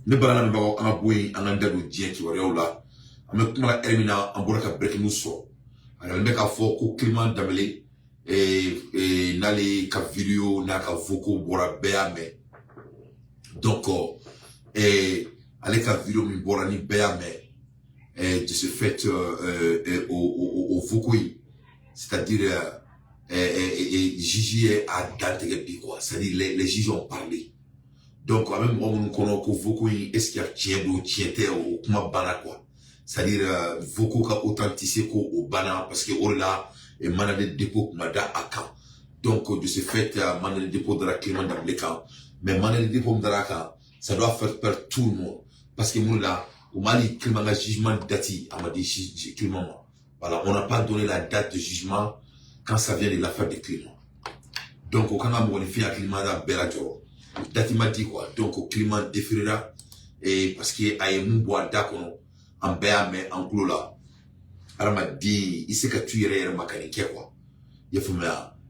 ne bala na bago an boy an anda do dien ki wari la am kuma la ermina an bora ka break nous so ala me ka fo ko climat damele nali ka video na ka voko bora beame donc ale ka video mi bora ni beame de ce fait au voko, c'est-à-dire Gigi a daté quoi, c'est-à-dire les juges ont parlé. Donc quand même on connaît que Voko est-ce qu'il y a tiens ou comment bana quoi, c'est-à-dire Voko ka authenticité ko au bana parce que on là et mandat de dépôt mada aka. Donc de ce fait mandat de dépôt de la climat dans les camps, mais mandat de dépôt de la camp ça doit faire peur tout le monde parce que nous là au Mali climat de jugement dati a dit climat voilà, on n'a pas donné la date de jugement quand ça vient de l'affaire de climat. Donc, au Canada, on fait un climat à Beladjoro. Dati m'a dit quoi. Donc, au climat déférera. Et parce qu'il y a un bois d'accord en béa, mais en clou là. Alors, m'a dit, il sait que tu irais à mécanique quoi. Il faut me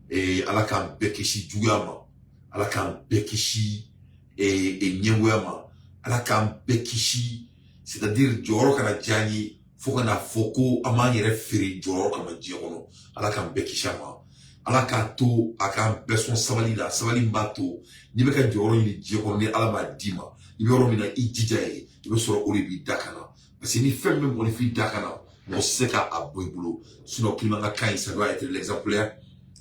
et à la can bekishi djugama. À la can bekishi et nyengwama. À la can bekishi. C'est-à-dire, Joro Kanadjani. Faut qu'on a foko amani référé Joro comme Diono ala kan bekishama ala ka to aka beson sabali mbato ni be ka Joro ni Diono ni ala ma dima ni be ro mina ijijaye ni be soro olibi dakana parce que ni fait même on fi dakana on sait qu'à boulot sinon climat ka kai ça doit être l'exemplaire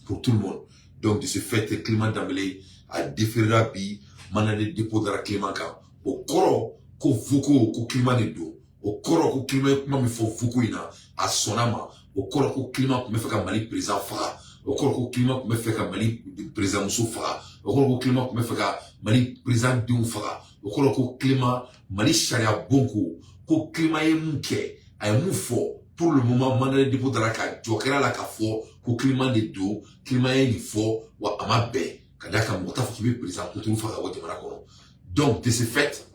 pour tout le monde. Donc de ce fait le climat d'Amélé a différé bi manade dépôt de la climat ka au koro ko voko ko climat de do au koro ko climat mami fo fuku ina a sonama au koro ko climat me feka Mali président fara au koro ko climat me feka Mali président muso fara au koro ko climat me feka Mali président dum fara au koro ko climat Mali sharia bonko ko climat ye munke ay mu fo pour le moment mandat de dépôt de la ka jokera la ka fo ko climat de do climat ye ni fo wa amabe kadaka mota fo ki président ko tunu fara wa jamana kono. Donc de ce fait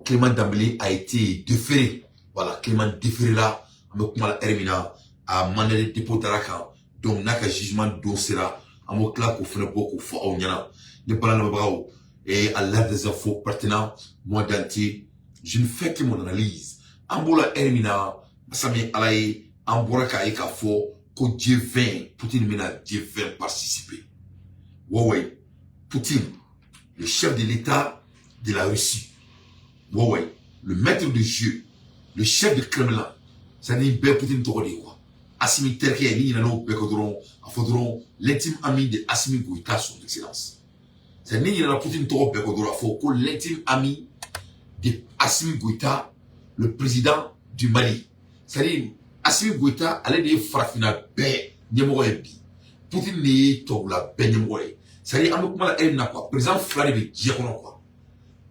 Clément Dambélé a été déféré. Voilà, Clément déféré là, avec mal Hermina, à mandat de dépôt d'Araka. Donc, n'a qu'un jugement d'Ossera, à mon claque au fond beaucoup, faut au Niana, ne pas la bravo. Et à l'art des infos pertinents, moi d'anti, je ne fais que mon analyse. Ambola Hermina, Sami Alaï, Amboraka et Kafo, qu'au G20, Poutine mena G20 participer. Ouais, Poutine, le chef de l'État de la Russie. Ouais, le maître de jeu, le chef de Kremlin, ça n'est pas Poutine Torodi quoi. Assimi Terke et Nino Bekodron, Afodron, l'intime ami de Assimi Goïta, son excellence. Ça n'est pas Poutine Toro Bekodron, Afoko, l'intime ami de Assimi Goïta, le président du Mali. C'est-à-dire, Assimi Goïta, allait dire Farafina Bé, Nyemoebi. Poutine n'est pas Bé Nyemoe. C'est-à-dire, Amoukmala El n'a quoi. Président Flari de Diekono quoi.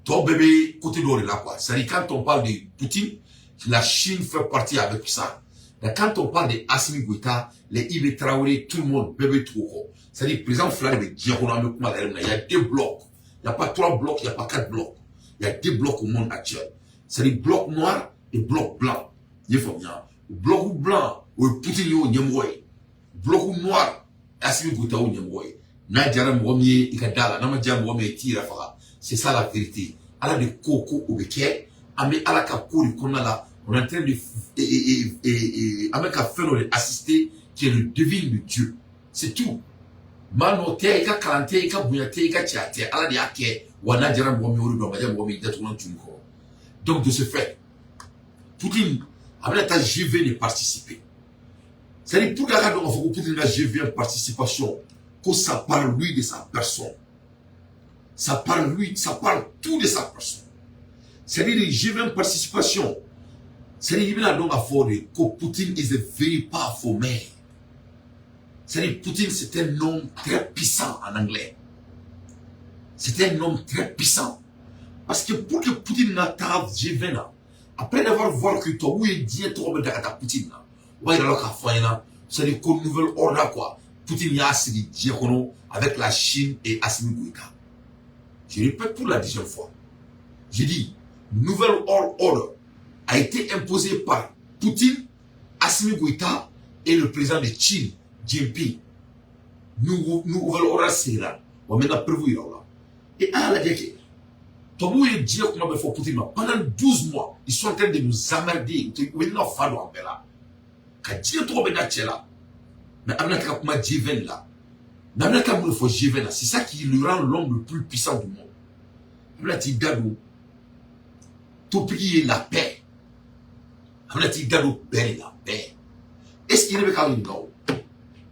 Ton bébé, côté de là, quoi. C'est-à-dire, quand on parle de Poutine, la Chine fait partie avec ça. Mais quand on parle de Assimi Goïta, les Ibé Traoré, tout le monde, bébé tout, quoi. C'est-à-dire, président Flari de Diekono, il y a 2 blocs. Il n'y a pas 3 blocs, il n'y a pas 4 blocs. Il y a 2 blocs au monde actuel. C'est-à-dire, bloc noir et bloc blanc. Il faut bien. Bloc blanc, où Poutine est au Nyemoué. Bloc noir, Assimi Goïta au Nyemoué. Nadjara Mwomie, Ikadala, Namadja Mwomie, Tirafara. C'est ça la vérité. À la de Koko au Béké, Amé à la Kapouri qu'on a là, on est en train de, avec un fait assister, qui est le devin de Dieu. C'est tout. Manote, Ika Kalante, Ika Bouyate, Ika Tchate, à la de Ake, Wana Djara Mwomie, Madja Mwomie, Datourant Tunko. Donc de ce fait, Poutine, avec la GV de participer. C'est-à-dire, pour la raison, il faut que Poutine a GV en participation, que ça parle lui de sa personne. Ça parle lui, ça parle tout de sa personne. C'est-à-dire, j'ai vu une participation. C'est-à-dire, il y a donc à fort que Poutine is a very powerful man. C'est-à-dire, Poutine, c'est un homme très puissant en anglais. C'est un homme très puissant. Parce que pour que Poutine n'attende G20 là, après d'avoir vu que toi, où il dit, toi, mais t'as Poutine là, ouais, il a l'occasion de faire, c'est-à-dire, qu'une nouvelle ordre quoi. Poutine y a assez de diacono avec la Chine et Assimi Goïta. Je répète pour la 10e fois. J'ai dit, nouvelle ordre a été imposée par Poutine, Assimi Goïta et le président de Chine, Jinping. Nouvelle ordre, c'est là. On va maintenant prévoir là. Et à la vérité, Tobu et Dieu comment me faut Poutine pendant 12 mois, ils sont en train de nous emmerder. Ils nous font en bella. Quand Dieu trouve dans là, mais amna ka kuma G20 là. N'amna ka me faut G20 là, c'est ça qui le rend l'homme le plus puissant du monde. Amna ti gado. Tout pays la paix. Amna ti gado paix la paix. Est-ce qu'il est ka ngao?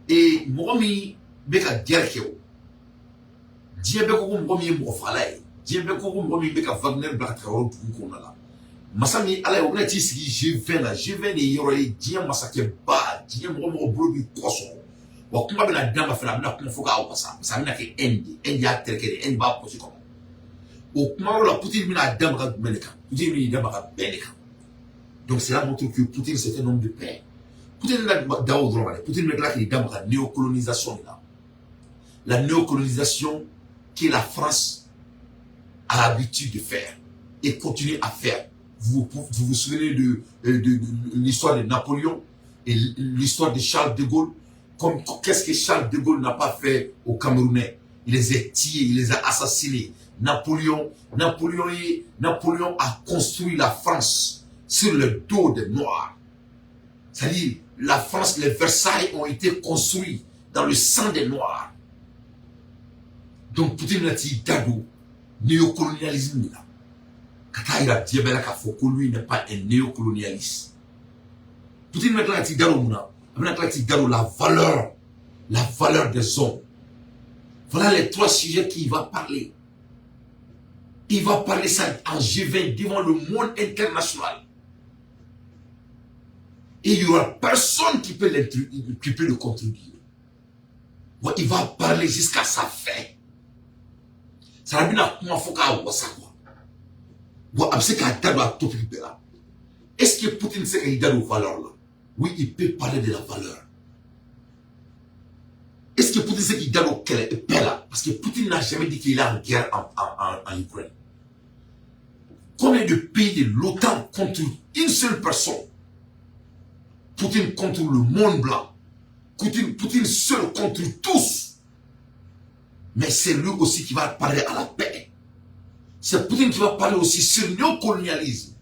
Et moi mi beka guerre keo. Dieu be ko mo mi mo falay. Dieu be ko mo mi beka Wagner Black Terror pour qu'on là. Masami ala on a ti sigi G20 là, G20 et yoro Dieu massacre ba, Dieu mo bolo bi koso. Wa kuma be la dama fa na kuma foka o pasa. Ça na ke endi ya terkere en ba ko comme. Au kuma la Poutine mina dama ka beneka. Poutine mina dama ka beneka. Donc c'est là montre que Poutine c'est un homme de paix. Poutine n'a pas d'ordre. Poutine met là qu'il est dans la néocolonisation là. La néocolonisation que la France a l'habitude de faire et continue à faire. Vous vous souvenez de l'histoire de Napoléon et l'histoire de Charles de Gaulle. Qu'est-ce que Charles de Gaulle n'a pas fait aux Camerounais? Il les a tués, il les a assassinés. Napoléon a construit la France sur le dos des Noirs. C'est-à-dire, la France, les Versailles ont été construits dans le sang des Noirs. Donc, Poutine a dit, Dado, néocolonialisme là. Quand il a dit, lui n'est pas un néocolonialiste. Poutine a dit, Dado, la valeur des hommes. Voilà les trois sujets qu'il va parler. Il va parler ça en G20 devant le monde international. Et il n'y aura personne qui peut le contribuer. Il va parler jusqu'à sa fin. Ça va bien comment faut qu'on ça quoi. Est-ce que Poutine sait qu'il donne aux valeurs là? Oui, il peut parler de la valeur. Est-ce que Poutine sait qu'il donne au paix là? Parce que Poutine n'a jamais dit qu'il est en guerre en Ukraine. Combien de pays de l'OTAN contre une seule personne? Poutine contre le monde blanc. Poutine seul contre tous. Mais c'est lui aussi qui va parler à la paix. C'est Poutine qui va parler aussi sur le néocolonialisme.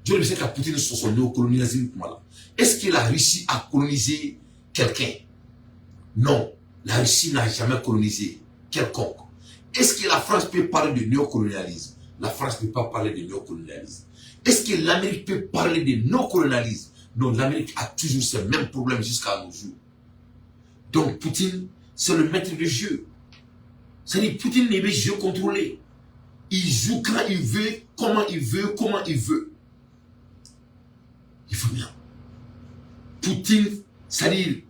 Je ne sais qu'à Poutine sur son néocolonialisme. Voilà. Est-ce que la Russie a colonisé quelqu'un? Non. La Russie n'a jamais colonisé quelconque. Est-ce que la France peut parler de néocolonialisme? La France ne peut pas parler de néocolonialisme. Est-ce que l'Amérique peut parler de néocolonialisme? Non, l'Amérique a toujours ces mêmes problèmes jusqu'à nos jours. Donc Poutine, c'est le maître du jeu. C'est-à-dire Poutine n'est pas jeu contrôlé. Il joue quand il veut, comment il veut, comment il veut. Il faut bien. Poutine, c'est-à-dire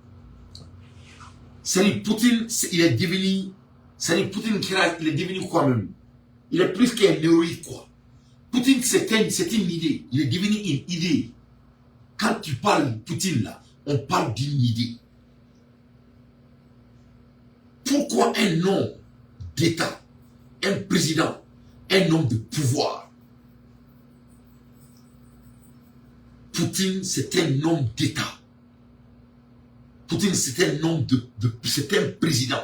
Poutine, il est devenu, c'est-à-dire Poutine, il est devenu quoi même? Il est plus qu'un héroïque quoi. Poutine, c'est une idée. Il est devenu une idée. Quand tu parles Poutine là, on parle d'une idée. Pourquoi un homme d'État, un président, un homme de pouvoir? Poutine, c'est un homme d'État. Poutine, c'est un homme c'est un président.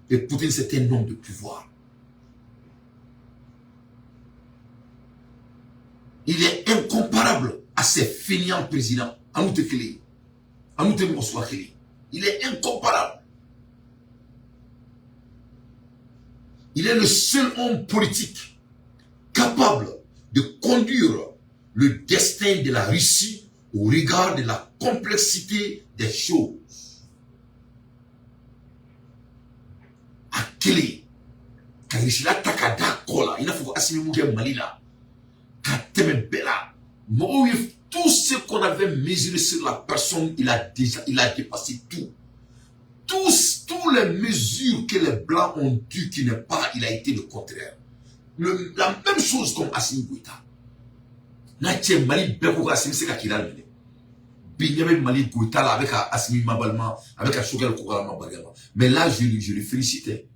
Et Poutine, c'est un homme de pouvoir. Il est incomparable à ces fainéants présidents. Il est incomparable. Il est le seul homme politique capable de conduire le destin de la Russie au regard de la complexité des choses. À quel quand il est takada kola, il faut assimiler Malila. Tout ce qu'on avait mesuré sur la personne, il a dépassé tout. Toutes les mesures que les Blancs ont dû qu'il n'est pas, il a été le contraire. La même chose comme Assimi Goïta. N'a-t-il Mali Beko Assimi c'est qu'il a le Binyame Mali Goïta avec Assimi Mabalma, avec Ashokel Kogalama Bagama. Mais là, je le félicitais.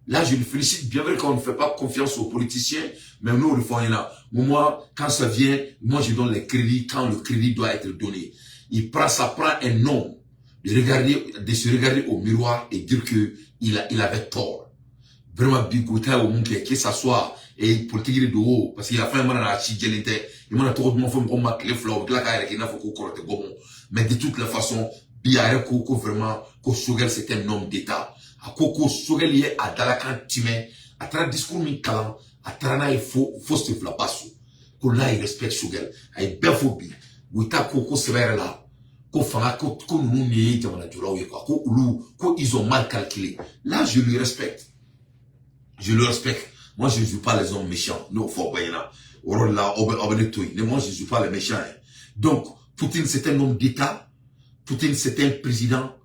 Là, je le félicite, bien vrai qu'on ne fait pas confiance aux politiciens, mais nous, le faisons là. Moi, quand ça vient, moi, je donne les crédits quand le crédit doit être donné. Ça prend un homme de se regarder au miroir et dire que il avait tort. Vraiment, Bigouta au monde, que ça soit et politique de haut parce qu'il a fait un mal à la chidjelite il m'a trop de mon femme comme ma clé fleur de la carrière qui n'a pas correcte bon mais de toutes les façons biare ko vraiment ko Sogel c'est un homme d'état a ko Sogel y a dalakan time a tra discours mi kalan a tra na il faut se flapasso ko là il respecte Sogel ay befobi wita ko sévère là ko fanga ko nous ni jamana jolaw quoi ko ils ont mal calculé là je lui respecte. Moi, je ne suis pas les hommes méchants. Non, faut pas y en avoir. Mais moi, je ne suis pas les méchants. Donc, Poutine, c'est un homme d'État. Poutine, c'est un président.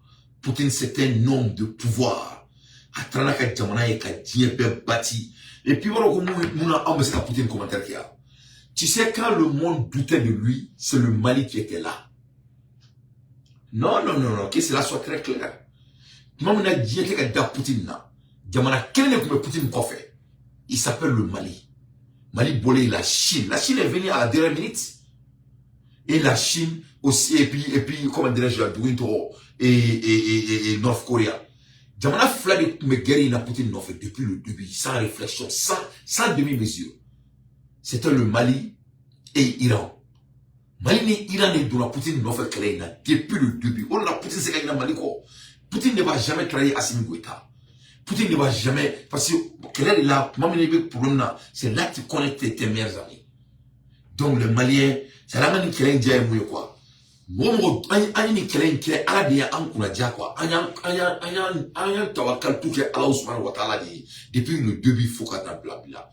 Poutine, c'est un homme de pouvoir. Atranaka Djamana et Kadjiepe bâti. Et puis, voilà, on Poutine commentaire qu'il y a. Tu sais, quand le monde doutait de lui, c'est le Mali qui était là. Non, que cela soit très clair. Moi, on a dit que Poutine là. Djamana, quel est le Poutine qu'on fait? Il s'appelle le Mali. Mali Bolé, la Chine. La Chine est venue à la dernière minute. Et la Chine aussi, et puis, comment dirais-je, et North Korea. Djamana Flade me guérit la Poutine non fait depuis le début, sans réflexion, sans demi-mesure. C'était le Mali et Iran. Mali ni Iran et la Poutine non fait depuis le début. On a Poutine c'est qu'il Mali quoi. Poutine ne va jamais trahir Assimi Goïta. Poutine ne va jamais, parce que quel est là, c'est là que tu connais tes meilleurs amis. Donc le Malien, c'est la manière qu'il y a un quoi. Moi, ni quelqu'un qui est à la dia en Kounadia quoi. Un tawakal tout que Allah Ousmane Ouattara dit, depuis le début, faut qu'on a blabla.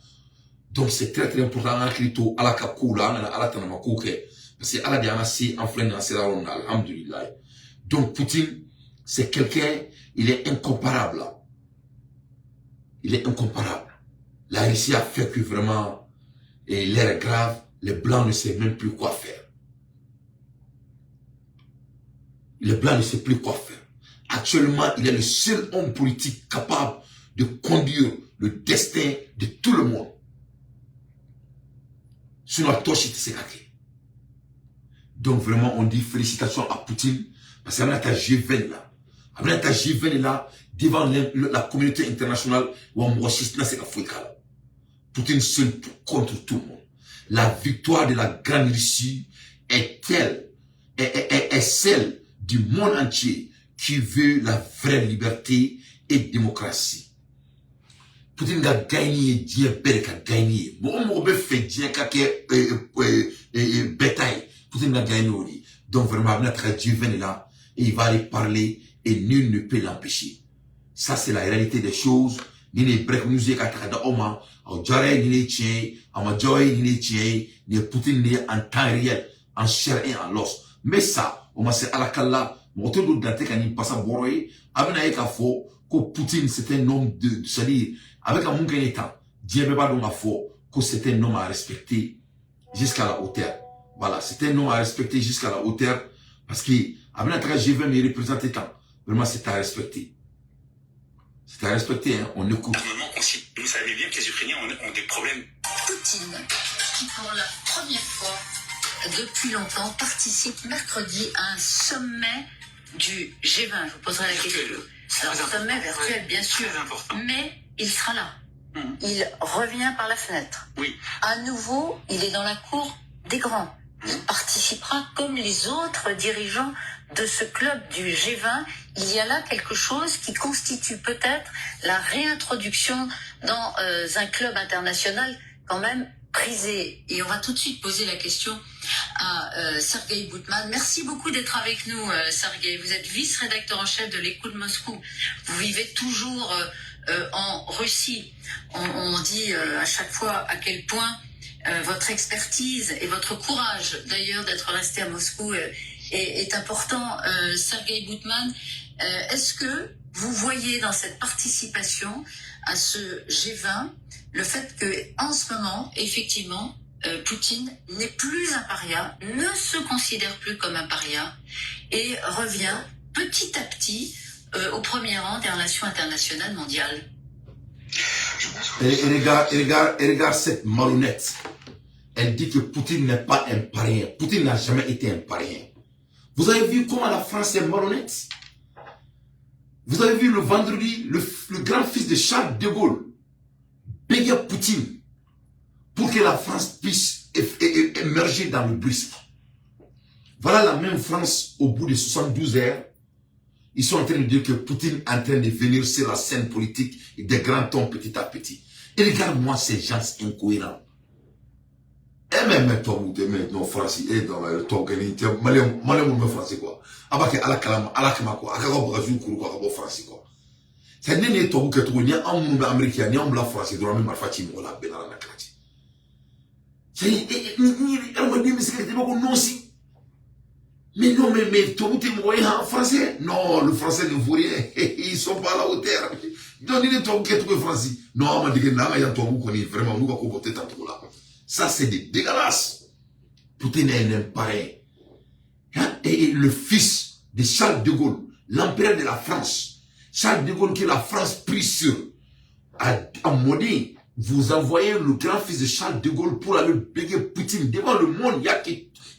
Donc c'est très très important à Krito, à la Kakoula, à la Tanamakouke, parce que à la dia, c'est en frein dans ces raons, alhamdulillah. Donc Poutine, c'est quelqu'un, il est incomparable. Il est incomparable. La Russie a fait que vraiment, l'air est grave, les Blancs ne savent même plus quoi faire. Les Blancs ne savent plus quoi faire. Actuellement, il est le seul homme politique capable de conduire le destin de tout le monde. Sinon, Toshi Tsekake. Donc vraiment, on dit félicitations à Poutine, parce qu'il y a un G20 là. Avec un G20 là, devant la communauté internationale, où on voit c'est l'Afrique. Poutine seul contre tout le monde. La victoire de la grande Russie est telle, est celle du monde entier qui veut la vraie liberté et démocratie. Poutine a gagné, Dieu a gagné. Bon, on peut faire Dieu qui bétail. Poutine a gagné. Donc vraiment, notre G20 là, il va aller parler et nul ne peut l'empêcher. Ça, c'est la réalité des choses. Ni les break music à Takada Oma, au Jaré, ni les tiens, à Majoy, ni les tiens, ni Poutine, ni en temps réel, en chair et en os. Mais ça, on m'a dit à la Kalla, mon tour de date, quand il passe à Boroye, avec un écafo, que Poutine, c'est un homme de, c'est-à-dire, avec un monde étant, Dieu ne va pas donc que c'est un homme à respecter jusqu'à la hauteur. Voilà, c'est un homme à respecter jusqu'à la hauteur, parce que, avec un G20, mais représenté tant, vraiment, c'est à respecter. C'est à respecter, hein. On écoute. Vous savez bien que les Ukrainiens ont des problèmes. Poutine, qui pour la première fois depuis longtemps participe mercredi à un sommet du G20. Je vous poserai la question. Alors, sommet virtuel, bien sûr, mais il sera là. Il revient par la fenêtre. Oui. À nouveau, il est dans la cour des grands. Il participera comme les autres dirigeants de ce club du G20. Il y a là quelque chose qui constitue peut-être la réintroduction dans un club international quand même prisé. Et on va tout de suite poser la question à Sergueï Boutman. Merci beaucoup d'être avec nous, Sergueï. Vous êtes vice-rédacteur en chef de l'Écho de Moscou. Vous vivez toujours en Russie. On dit à chaque fois à quel point votre expertise et votre courage, d'ailleurs, d'être resté à Moscou est important. Sergueï Boutman, est-ce que vous voyez dans cette participation à ce G20 le fait que, en ce moment, effectivement, Poutine n'est plus un paria, ne se considère plus comme un paria et revient petit à petit au premier rang des relations internationales mondiales? Et regarde cette marionnette. Elle dit que Poutine n'est pas un paria. Poutine n'a jamais été un paria. Vous avez vu comment la France est marionnette? Vous avez vu le vendredi, le grand-fils de Charles de Gaulle, Béguer Poutine, pour que la France puisse émerger dans le BRICS. Voilà la même France, au bout de 72 heures, ils sont en train de dire que Poutine est en train de venir sur la scène politique et des grands tons petit à petit. Et regarde-moi ces gens incohérents. Et même toi, non français, et dans le ton malin français quoi. Abake ala kalama, ala kama quoi. Akaka bagazu kuru quoi, kabo français quoi. C'est n'est toi que tu n'y a un monde américain, ni un blanc français, dans la même marfati, ou la benara na krati. C'est non si. Mais non, mais toi, tu es en français. Non, le français ne vaut rien. Ils sont pas à la hauteur. Donc, il est toi qui es français. Non, on m'a dit que il y a toi qui vraiment, nous, on va voter tant là. Ça, c'est dégueulasse. Poutine est un pareil. Et le fils de Charles de Gaulle, l'empereur de la France, Charles de Gaulle, qui la France pris sur, a monnaie, vous envoyez le grand-fils de Charles de Gaulle pour aller béguer Poutine devant le monde. Il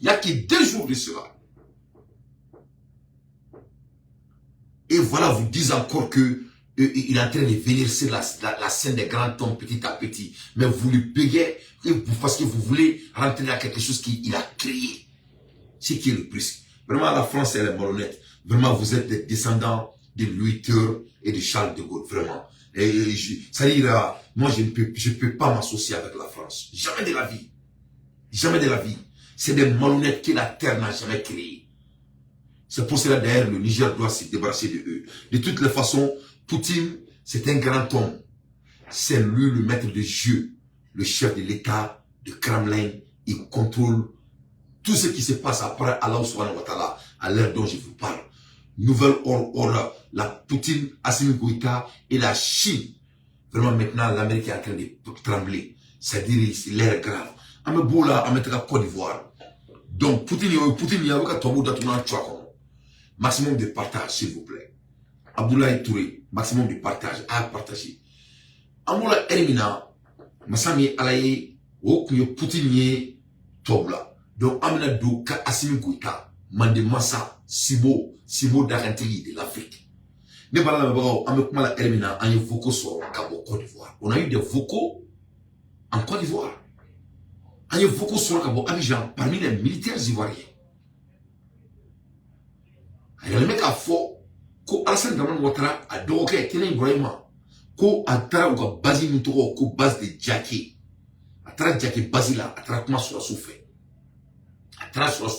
y a que 2 jours de cela. Et voilà, vous dites encore que il est en train de venir sur la scène des grands hommes petit à petit. Mais vous le payez parce que vous voulez rentrer dans quelque chose qu'il a créé. C'est qui est le plus. Vraiment, la France, elle est malhonnête. Vraiment, vous êtes des descendants de Louis XIII et de Charles de Gaulle. Vraiment. Et ça dit là, moi, je ne peux pas m'associer avec la France. Jamais de la vie. Jamais de la vie. C'est des malhonnêtes que la terre n'a jamais créés. C'est pour cela d'ailleurs le Niger doit se débarrasser de eux. De toutes les façons, Poutine, c'est un grand homme. C'est lui le maître de jeu, le chef de l'État, de Kremlin. Il contrôle tout ce qui se passe après Allah subhanahu wa ta'ala, à l'heure dont je vous parle. Nouvelle ordre, la Poutine, Assimi Goïta et la Chine. Vraiment maintenant, l'Amérique est en train de trembler. C'est-à-dire, l'air grave. Amebola, Ametaka Côte d'Ivoire. Donc, Poutine, il y a un tombeau d'Atouna Tchouakon. Maximum de partage, s'il vous plaît. Abdoulaye Touré, maximum de partage, à partager. Amoula Elimina, Massami Alaye, Okuyo Poutine, Tobla. Donc, Amina Dou, Ka Assimi Goïta, Mande Massa, Sibo d'Argentine de l'Afrique. Ne pas la même Amekmala Elimina, en vocaux sur Cabo Côte d'Ivoire. On a eu des vocaux en Côte d'Ivoire. En vocaux sur Cabo Abidjan, parmi les militaires ivoiriens. Il y a le mec à faux, ko Alassane Dramane Ouattara a dogué, Kenen Ibrahima, ko Atara ou ka basi Moutoro, ko base de Djaki. Atara Djaki basi là, Atara comment sur la souffle. Atara sur la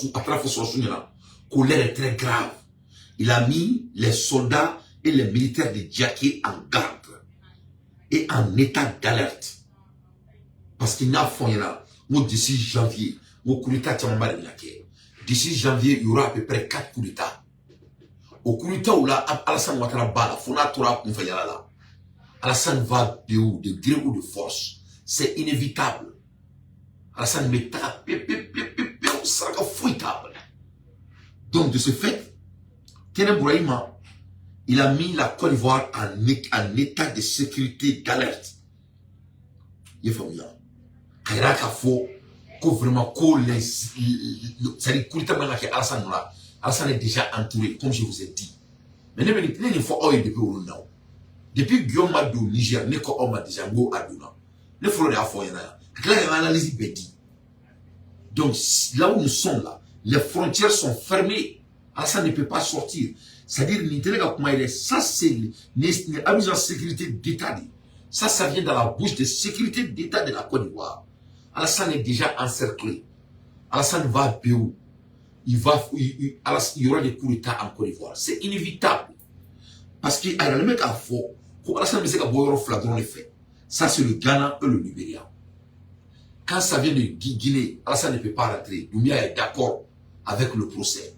souffle là, ko l'air est très grave. Il a mis les soldats et les militaires de Djaki en garde et en état d'alerte. Parce qu'il n'a pas là, d'ici janvier, mon coup d'état d'ici janvier, il y aura à peu près 4 coups d'état. Au coup d'état où là, Alassane Ouattara bala, Fona Tora Koufayala là. Alassane va de où, de gré ou de force. C'est inévitable. Alassane Meta, ça sera fouillable. Donc, de ce fait, Kenen Bouraïma, il a mis la Côte d'Ivoire en état de sécurité d'alerte. Il est familier. Kairaka faut, vraiment, c'est-à-dire, Alassane là. Alassane est déjà entouré, comme je vous ai dit. Mais ne faut pas depuis au non. Depuis Guillaume Madou, Niger, ne ko oma déjà go aduna. Ne faut le faire yana. Là, il y a une analyse bêtise. Donc, là où nous sommes là, les frontières sont fermées. Alassane ne peut pas sortir. C'est-à-dire, ça, c'est la sécurité d'État. Ça vient dans la bouche de sécurité d'État de la Côte d'Ivoire. Alassane est déjà encerclé. Alassane va à Béou. Il y aura des coups d'État en Côte d'Ivoire. C'est inévitable. Parce qu'il y a le mec à faux. Pour Alassane Messeka Boyoro flagrant les faits. Ça, c'est le Ghana et le Libéria. Quand ça vient de Guinée, Alassane ne peut pas rentrer. Doumbia est d'accord avec le procès.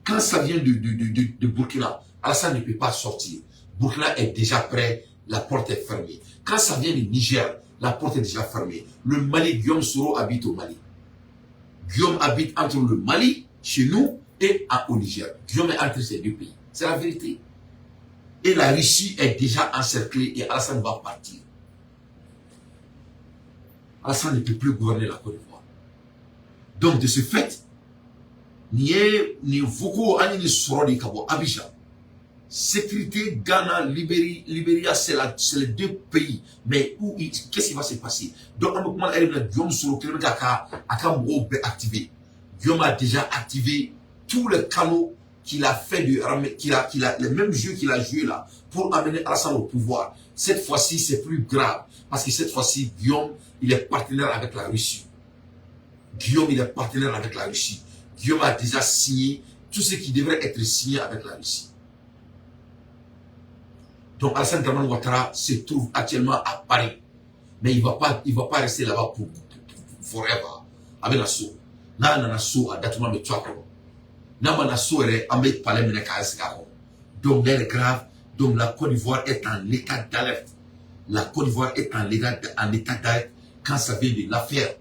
Quand ça vient de Burkina, Alassane ne peut pas sortir. Burkina est déjà prêt, la porte est fermée. Quand ça vient du Niger, la porte est déjà fermée. Le Mali, Guillaume Soro habite au Mali. Guillaume habite entre le Mali, chez nous, et au Niger. Guillaume est entre ces deux pays. C'est la vérité. Et la Russie est déjà encerclée et Alassane va partir. Alassane ne peut plus gouverner la Côte d'Ivoire. Donc, de ce fait, ni beaucoup, ni soro de Kabo, Abidjan. Sécurité, Ghana, Libéria, c'est les deux pays. Mais qu'est-ce qui va se passer? Donc, on va Guillaume Soro, qui a activé. Guillaume a déjà activé tous les canaux qu'il a fait, les mêmes jeux qu'il a joué là, pour amener Alassane au pouvoir. Cette fois-ci, c'est plus grave. Parce que cette fois-ci, Guillaume, il est partenaire avec la Russie. Guillaume, il est partenaire avec la Russie. Guillaume a déjà signé tout ce qui devrait être signé avec la Russie. Donc Alassane Dramane Ouattara se trouve actuellement à Paris. Mais il ne va pas rester là-bas pour forever. Avec la SO. N'a na SO à Datouma me Tchouakoro. N'a na SO est en mec palais mene Kaesgaro. Donc l'air est grave. Donc la Côte d'Ivoire est en état d'alerte. La Côte d'Ivoire est en état d'alerte quand ça vient de l'affaire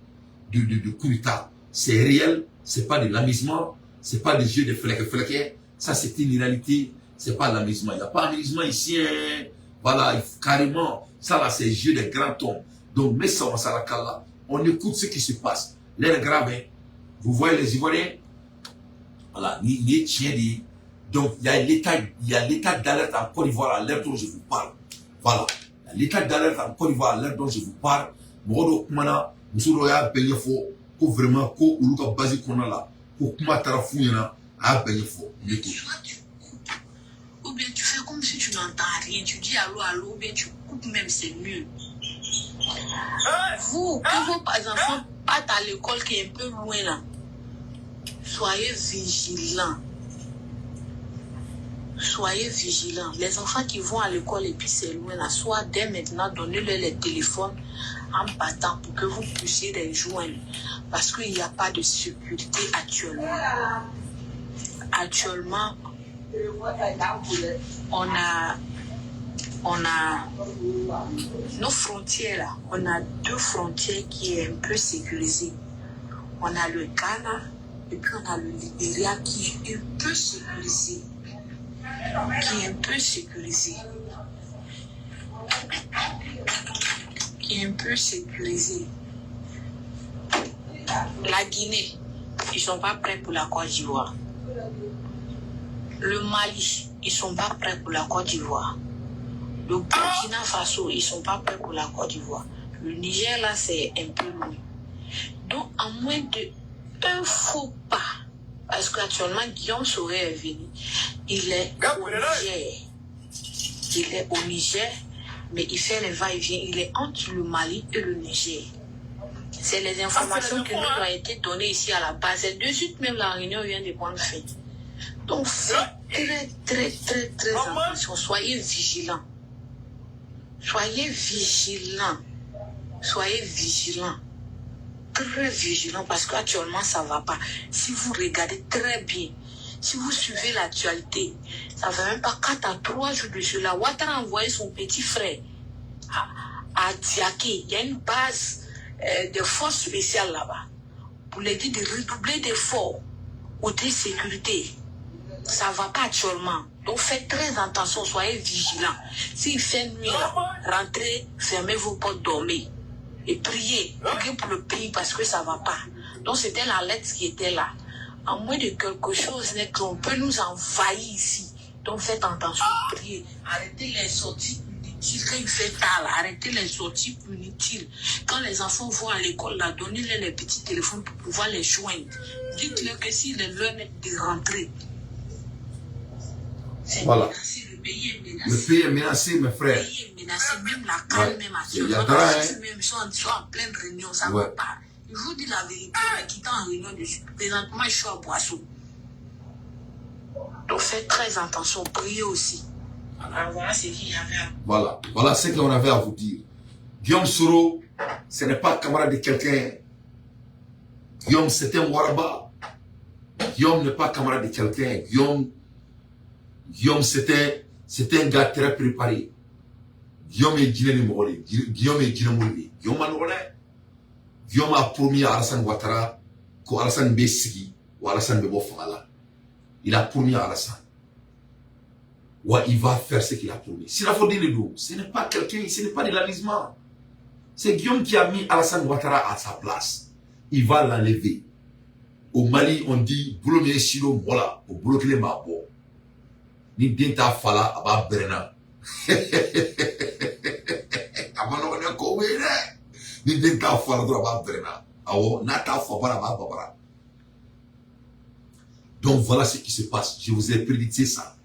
de coup d'État. C'est réel, c'est pas de l'amusement, c'est pas des jeux de fleque. Ça c'est une réalité. C'est pas l'amusement. Il n'y a pas d'amusement ici. Hein. Voilà, carrément. Ça là, c'est le jeu des grands tons. Donc, mais ça, on écoute ce qui se passe. L'air grave. Hein. Vous voyez les Ivoiriens. Voilà, les chiens. Donc, il y a l'état d'alerte en Côte d'Ivoire à l'heure dont je vous parle. Voilà. L'état d'alerte en Côte d'Ivoire à l'heure dont je vous parle. Modo Kumana, Moussouroya Benyefo, pour vraiment, pour Uluka Bazi Konala, pour Kuma Tarafouina, à Benyefo. Ou bien tu fais comme si tu n'entends rien, tu dis allô, ou bien tu coupes même, c'est mieux. Vous, que vos enfants partent à l'école qui est un peu loin là, soyez vigilants. Soyez vigilants. Les enfants qui vont à l'école et puis c'est loin là, soit dès maintenant, donnez-leur les téléphones en partant pour que vous puissiez les joindre. Parce qu'il n'y a pas de sécurité actuellement. Actuellement, on a nos frontières là, on a deux frontières qui est un peu sécurisées. On a le Ghana et puis on a le Libéria qui est un peu sécurisé. La Guinée, ils sont pas prêts pour la Côte d'Ivoire. Le Mali, ils sont pas prêts pour la Côte d'Ivoire. Le Burkina Faso, ils sont pas prêts pour la Côte d'Ivoire. Le Niger, là, c'est un peu loin. Donc, en moins d'un faux pas, parce qu'actuellement, Guillaume Soro est venu, il est au Niger, mais il fait les va-et-vient. Il est entre le Mali et le Niger. C'est les informations qui nous ont été données ici à la base. Et de suite, même la réunion vient de prendre fin. Donc, faites très attention. Soyez vigilants. Soyez vigilants. Très vigilants parce qu'actuellement, ça ne va pas. Si vous regardez très bien, si vous suivez l'actualité, ça ne fait même pas 4 à 3 jours de cela. Ouattara a envoyé son petit frère à Diaké. Il y a une base de forces spéciales là-bas pour les dire de redoubler d'efforts côté sécurité. Ça ne va pas actuellement. Donc faites très attention, soyez vigilants. S'il fait nuit là, rentrez, fermez vos portes, dormez. Et priez pour le pays parce que ça ne va pas. Donc c'était la lettre qui était là. En moins de quelque chose, on peut nous envahir ici. Donc faites attention, priez. Arrêtez les sorties inutiles. Quand il fait tard, là, arrêtez les sorties inutiles. Quand les enfants vont à l'école, là, donnez-leur les petits téléphones pour pouvoir les joindre. Dites-leur que s'il est l'heure de rentrer. Voilà. Menacé, le pays est menacé. Le pays est menacé, mes frères. Le pays est menacé, même la calme, même actuellement. Même ils sont en pleine réunion, ça ne va pas. Je vous dis la vérité, on est quitté en réunion dessus. Présentement, je suis à Boisseau. Donc faites très attention, priez aussi. Alors voilà ce qu'il y avait à vous. Voilà ce qu'on avait à vous dire. Guillaume Soro, ce n'est pas camarade de quelqu'un. Guillaume, c'est un Waraba. Guillaume n'est pas camarade de quelqu'un. Guillaume, c'était un gars très préparé. Guillaume est Guinéen Moré. Guillaume est Guinéen Moré. Guillaume a Guillaume a promis à Alassane Ouattara qu'Alassane Bessigi ou Alassane Bebo Fangala. Il a promis à Alassane. Ouais, il va faire ce qu'il a promis. S'il a fallu le dos, ce n'est pas quelqu'un, ce n'est pas de l'amusement. C'est Guillaume qui a mis Alassane Ouattara à sa place. Il va l'enlever. Au Mali, on dit Boulomé Chilo Mola, au Boulokile Mabo. Ni den t'a fa la, a b'a berena. A ma nɔgɔn dɛ, ko bɛ yen dɛ. Ni den t'a fa la dɔrɔn a b'a berena. Awɔ, n'a t'a fa bara, a b'a babara. Donc voilà ce qui se passe. Je vous ai prédit ça.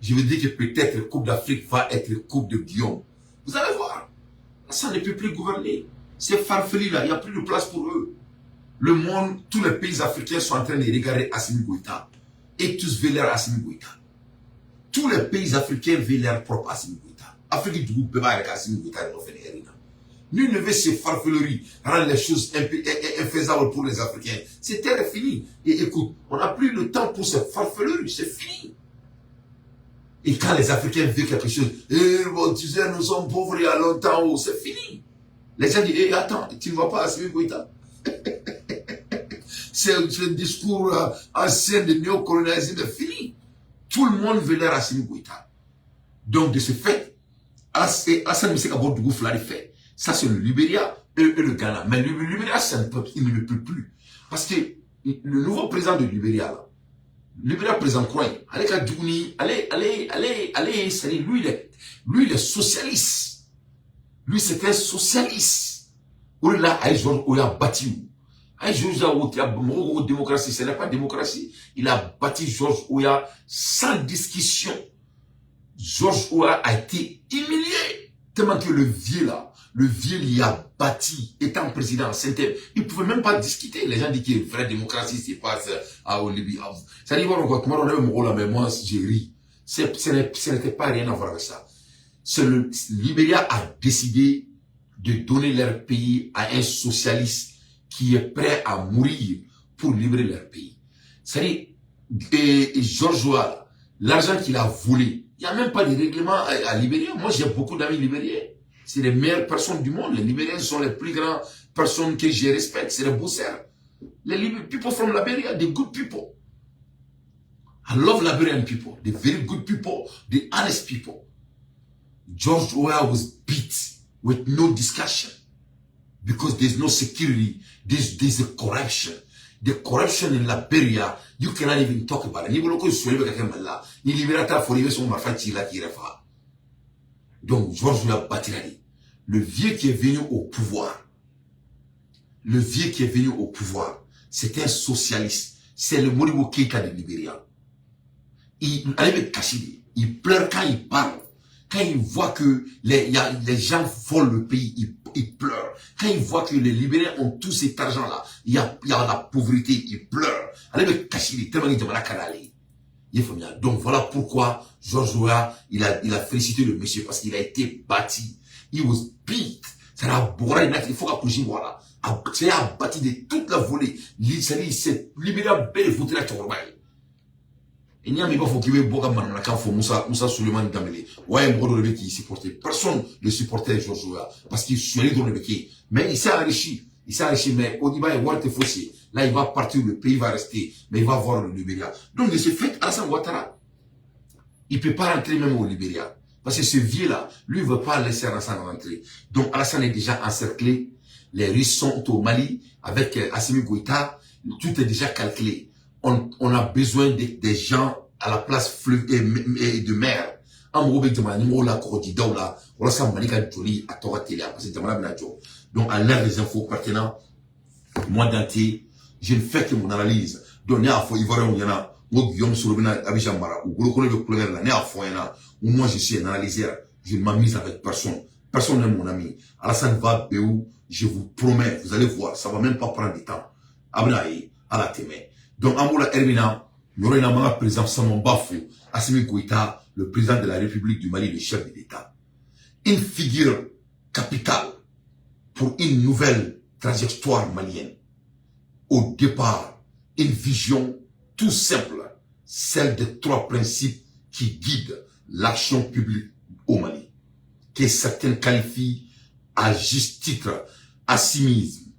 Je vous dis que peut-être Coupe d'Afrique va être Coupe de Guillaume. Vous allez voir. Ça ne peut plus gouverner. Ces farfelus là, il n'y a plus de place pour eux. Le monde, tous les pays africains sont en train de regarder Assimi Goïta. Et tous veulent leur Assimi Goïta. Tous les pays africains veulent leur propre Assimi Goïta. Afrique du groupe peut pas avec Assimi Goïta. Nul ne veut ces farfeleries rendre les choses infaisables pour les Africains. C'est terre fini. Et écoute, on n'a plus le temps pour ces farfeleries. C'est fini. Et quand les Africains veulent quelque chose, bon, tu sais, nous sommes pauvres il y a longtemps, c'est fini. Les gens disent, attends, tu ne vas pas à Assimi Goïta. C'est un discours ancien de néocolonialisme, c'est fini. Tout le monde veut leur Assimi Goïta. Donc, de ce fait, Alassane Missé Kabodougou l'a fait. Ça, c'est le Libéria et le Ghana. Mais le Libéria, il ne peut plus. Parce que le nouveau président de Libéria, là, Libéria président Kouaï, allez, lui, il est socialiste. Lui, c'est un socialiste. Où là, il a bâti. Démocratie, ce n'est pas démocratie. Il a bâti Georges Ouya sans discussion. Georges Ouya a été humilié. Tellement que le vieux là, il a bâti, étant président, il ne pouvait même pas discuter. Les gens disent que la vraie démocratie se passe à Libye. Ça dit, mais moi, j'ai ri. Ce n'était pas rien à voir avec ça. Le Libéria a décidé de donner leur pays à un socialiste qui est prêt à mourir pour libérer leur pays. C'est-à-dire, Georges Ouya, l'argent qu'il a volé, il n'y a même pas de règlement à Libéria. Moi, j'ai beaucoup d'amis libériens. C'est les meilleures personnes du monde. Les Libériens sont les plus grandes personnes que je respecte. C'est les bossers. Les people from Liberia, the good people. I love Liberian people. The very good people. The honest people. George Weah was beat with no discussion. Because there's no security. There's a corruption. The corruption in Liberia, you cannot even talk about it. Ni boloko soulever quelqu'un là. Ni libérateur faut lever son mafati là qui refa. Donc, Georges Weah Batirali, le vieux qui est venu au pouvoir, c'est un socialiste. C'est le Modibo Keïta de Libéria. Il pleure quand il parle. Quand il voit que les gens volent le pays, il pleure. Quand il voit que les Libériens ont tout cet argent-là, il y a la pauvreté, il pleure. Donc voilà pourquoi Georges Weah, il a félicité le monsieur parce qu'il a été bâti. He was beat. C'est la bourra, il faut qu'approcher voilà. C'est a bâti de toute la volée. Il s'est libéré à belle voûte la tourbaille. Il n'y a même pas qu'il y ait beaucoup de gens qui Moussa Suleiman Damele. Ouais, un qui supportait. Personne ne supportait Georges Weah parce qu'il souhaitait dans le béquet. Mais il s'est enrichi. Mais Odiba et Walter Fossé. Là, il va partir, le pays va rester, mais il va voir le Libéria. Donc, de ce fait, Alassane Ouattara, il ne peut pas rentrer même au Libéria. Parce que ce vieux-là, lui, ne veut pas laisser Alassane rentrer. Donc, Alassane est déjà encerclé. Les Russes sont au Mali avec Assimi Goïta. Tout est déjà calculé. On a besoin des gens à la place fleuve et de mer. Donc, à l'ère des infos pertinents, moi, Dante, je ne fais que mon analyse. Donc, moi, je suis un analyseur. Je ne m'amuse avec personne. Personne n'est mon ami. Alassane va Béou, je vous promets, vous allez voir, ça va même pas prendre du temps. Abnaï, à la témé. Donc, Amoula Hermina, nous aurons un président Samon Bafou, Assimi Goïta, le président de la République du Mali, le chef de l'État. Une figure capitale pour une nouvelle trajectoire malienne. Au départ, une vision tout simple, celle des 3 principes qui guident l'action publique au Mali, que certains qualifient à juste titre assimisme.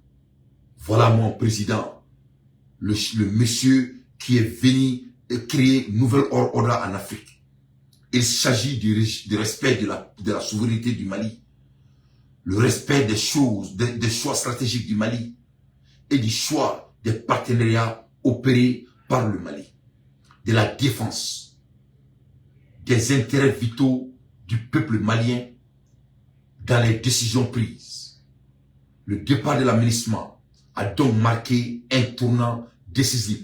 Voilà mon président, le monsieur qui est venu créer une nouvelle ordre en Afrique. Il s'agit du respect de la souveraineté du Mali, le respect des choses, des choix stratégiques du Mali et du choix des partenariats opérés par le Mali, de la défense des intérêts vitaux du peuple malien dans les décisions prises. Le départ de l'aménagement a donc marqué un tournant décisif,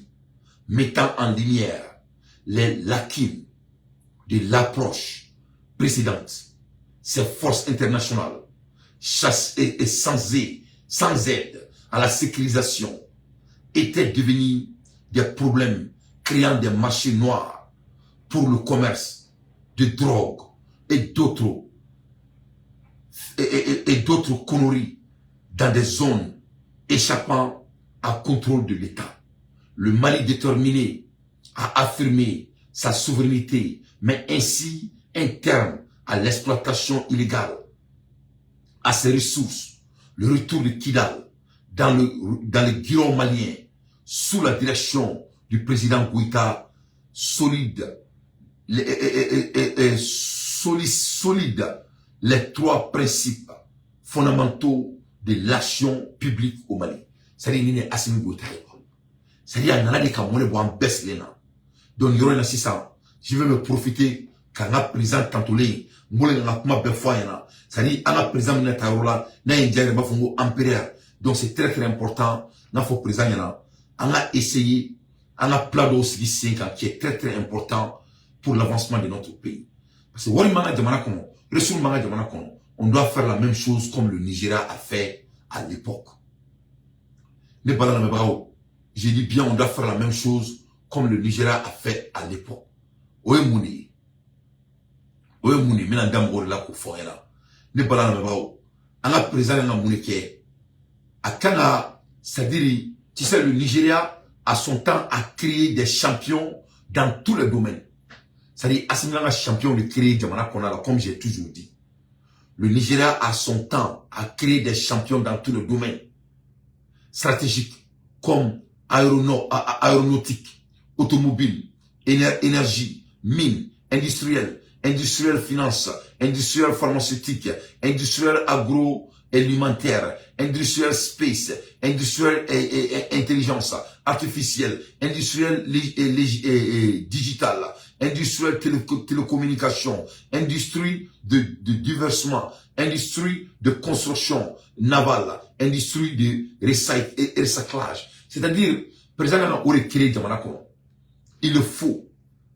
mettant en lumière les lacunes de l'approche précédente. Ces forces internationales, chassées et sans aide à la sécurisation, étaient devenues des problèmes créant des marchés noirs pour le commerce de drogue et d'autres conneries dans des zones échappant à contrôle de l'État. Le Mali déterminé à affirmer sa souveraineté, mais ainsi un terme à l'exploitation illégale, à ses ressources, le retour de Kidal dans le guiron malien sous la direction du président Goïta solide les trois principes fondamentaux de l'action publique au Mali. C'est-à-dire qu'il y a Assimi Goïta. C'est-à-dire qu'il y a des gens qui ont baissé les noms. Donc, il y a je vais me profiter quand on a président Tantolé, c'est-à-dire qu'on a président Minatarola, on a un diable donc c'est très très important. On a président on a essayé, on a plein d'autres qui est très très important pour l'avancement de notre pays. Parce que on doit faire la même chose comme le Nigeria a fait à l'époque. J'ai dit bien, on doit faire la même chose comme le Nigeria a fait à l'époque. Oye Mouni, maintenant dame ou la koufoué là. Ne pas la même on a présenté un Mouni qui est à Kanga, c'est-à-dire, tu sais, le Nigeria à son temps a créé des champions dans tous les domaines. C'est-à-dire, Assimilanga champion de créer Djamana Konala, comme j'ai toujours dit. Le Nigeria à son temps a créé des champions dans tous les domaines stratégiques, comme aéronautique, automobile, énergie, mine, industriel finance, industriel pharmaceutique, industriel agroalimentaire, industriel space, industriel intelligence artificielle, industriel digital, industriel télécommunication, industrie de diversement, industrie de construction navale, industrie de recyclage. C'est-à-dire, président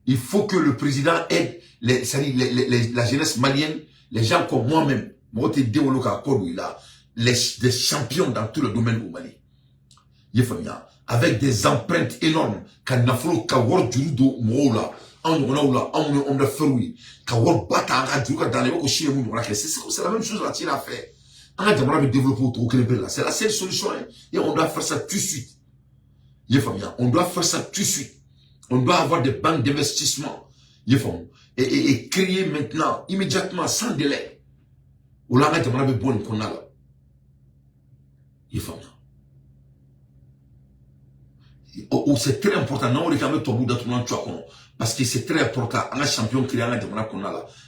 il faut que le président aide la jeunesse malienne, les gens comme moi-même, des champions dans tout le domaine au Mali. Avec des empreintes énormes, c'est la même chose à faire. C'est la seule solution. Et on doit faire ça tout de suite. On doit faire ça tout de suite. On doit avoir des banques d'investissement. Et créer maintenant, immédiatement, sans délai. C'est très important. Parce que c'est très important. Un champion qui est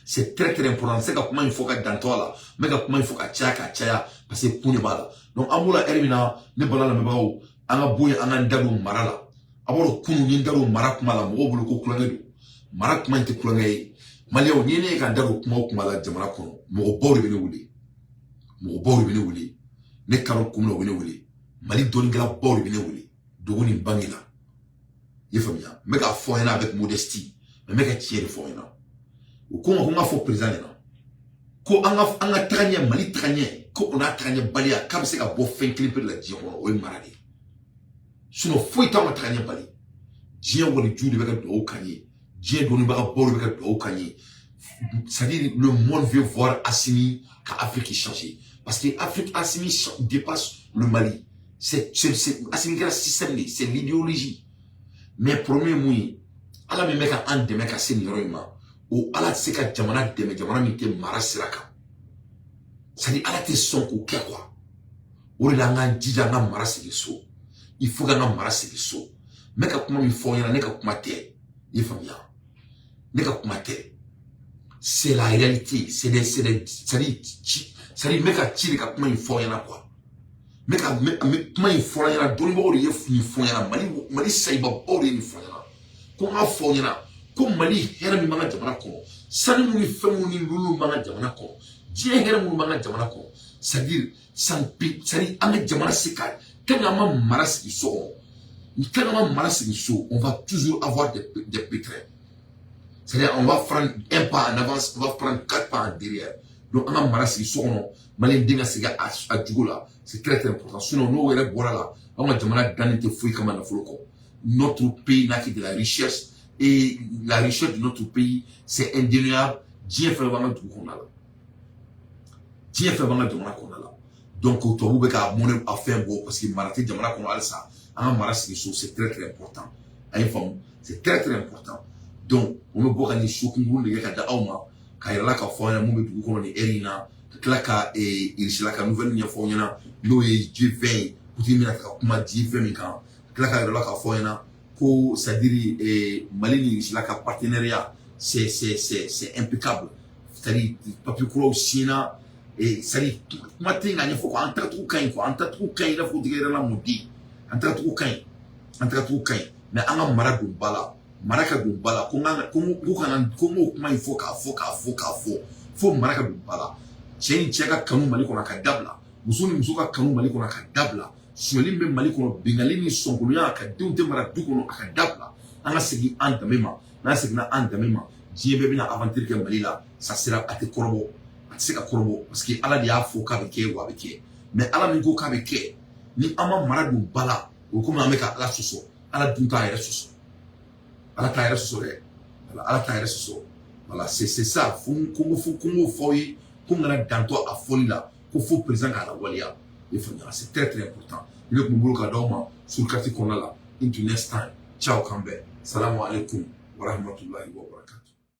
c'est très très important. C'est comment il faut qu'à dans toi là. Mais comment il faut qu'à tchaya. Parce que pour les balles. Donc, Amoula Ermina, ne balala mebao, Anga Bouye, Anga Ndaro Marala. Aboro Kunu Ndaro Marakmala, Mobolo Kulangu. Marakman te Kulangai. Malio Nene Gandaro Kumala Jamarakono. Morobori Benewuli. Morobori Benewuli. Ne Karo Kumlo Benewuli. Mali Donga Bori Benewuli. Dogoni Bangila. Yefamia. Mega foyena avec modestie. Mais mega tiers de foyena. Ou comment on a fait président là. Ko anga tranye Mali tranye. Ko on a tranye balia. Comme c'est à beau fin clip de la dion. Ou maradi. Sinon, faut y t'en tranye bali. Dien ou les Dieu de Bega au Kanye. Dien doni Bega Bor de Bega au Kanye. C'est-à-dire, le monde veut voir Assimi qu'Afrique change. Parce que l'Afrique Assimi dépasse le Mali. C'est Assimi le système, c'est l'idéologie. Mais premier moui, ala me meka an de meka sen yoroima, ou ala tseka jamana de jamana mite marasiraka. C'est-à-dire, ala te son ou quoi. Ou la nga dija nga marasigiso. Il faut que nga marasigiso. Meka kuma mi foyana neka kuma te. Yefamia. Neka kuma te. C'est la réalité. C'est-à-dire, meka tire ka kuma mi foyana quoi. Meka kuma mi foyana doni ba ori yefu mi foyana mali saiba ori mi foyana. Kuma foyana ko Mali hɛrɛ min b'an ka jamana kɔnɔ sanu ni fɛn mun ni lulu b'an ka jamana kɔnɔ diɲɛ hɛrɛ mun b'an ka jamana kɔnɔ c'est-à-dire an ka jamana se ka kan an ma mara sigi so kɔnɔ kan an ma mara sigi so on va toujours avoir des pétrins c'est-à-dire on va prendre un pas en avance on va prendre 4 pas en derrière donc an ka mara sigi so kɔnɔ Mali den ka segin a jugu la c'est très important sinon n'o yɛrɛ bɔra la an ka jamana dannen tɛ foyi kama nafolo kɔ notre pays n'a que de la richesse et la richesse de notre pays c'est indéniable diɲɛ fɛn b'an ka dugu kɔnɔna la diɲɛ fɛn b'an ka jamana kɔnɔna la donc tubabu bɛ ka mɔnɛ a fɛn bɔ parce que mara tɛ jamana kɔnɔ halisa an ka mara sigi so c'est très important a ye faamu c'est très important donc on bɛ bɔ ka nin so kunkuru de kɛ ka da aw ma ka yirala k'a fɔ aw ɲɛna mun bɛ dugu kɔnɔ nin heure in na ka tila ka irisila ka nouvelle ɲɛfɔ aw ɲɛna n'o ye G20 ye Poutine bɛna ka kuma G20 min kan ka tila ka yirala k'a fɔ aw ɲɛna ko c'est-à-dire Mali ni irisila ka partenariat c'est impeccable c'est-à-dire papier kuraw signa c'est-à-dire kuma tɛ yen ka ɲɛfɔ ko an tagacogo ka ɲi quoi an tagacogo ka ɲi i n'a fɔ tigɛ yɛrɛ la mun di an tagacogo ka ɲi mais an ka mara don ba la mara ka don ba la ko n k'o kuma in fɔ k'a fɔ fo mara ka don ba la cɛ ni cɛ ka kanu Mali kɔnɔ a ka dabila muso ni muso ka kanu Mali kɔnɔ a ka dabila suɲɛli bɛ Mali kɔnɔ bingali ni sɔnkolonya a ka denw tɛ mara du kɔnɔ a ka dabila an ka segin an danbe ma n'an seginna an danbe ma diɲɛ bɛɛ bɛna aventure kɛ Mali la ça sera a tɛ kɔrɔbɔ a tɛ se ka kɔrɔbɔ parce que Ala de y'a fɔ k'a bɛ kɛ wa a bɛ kɛ mais Ala min ko k'a bɛ kɛ ni an ma mara don ba la o komi an bɛ ka Ala sɔsɔ Ala dun t'a yɛrɛ sɔsɔ Ala t'a yɛrɛ sɔsɔ dɛ voilà Ala t'a yɛrɛ sɔsɔ voilà c'est ça ko n k'o fɔ aw ye ko n kana dantɔ a fɔli la ko fo président k'a lawaleya i faamuya c'est très important ne kun bolo ka d'aw ma sur kati kɔnɔna la into next time ciao kan bɛn salamu alaikum wa rahmatullahi wa barakatuh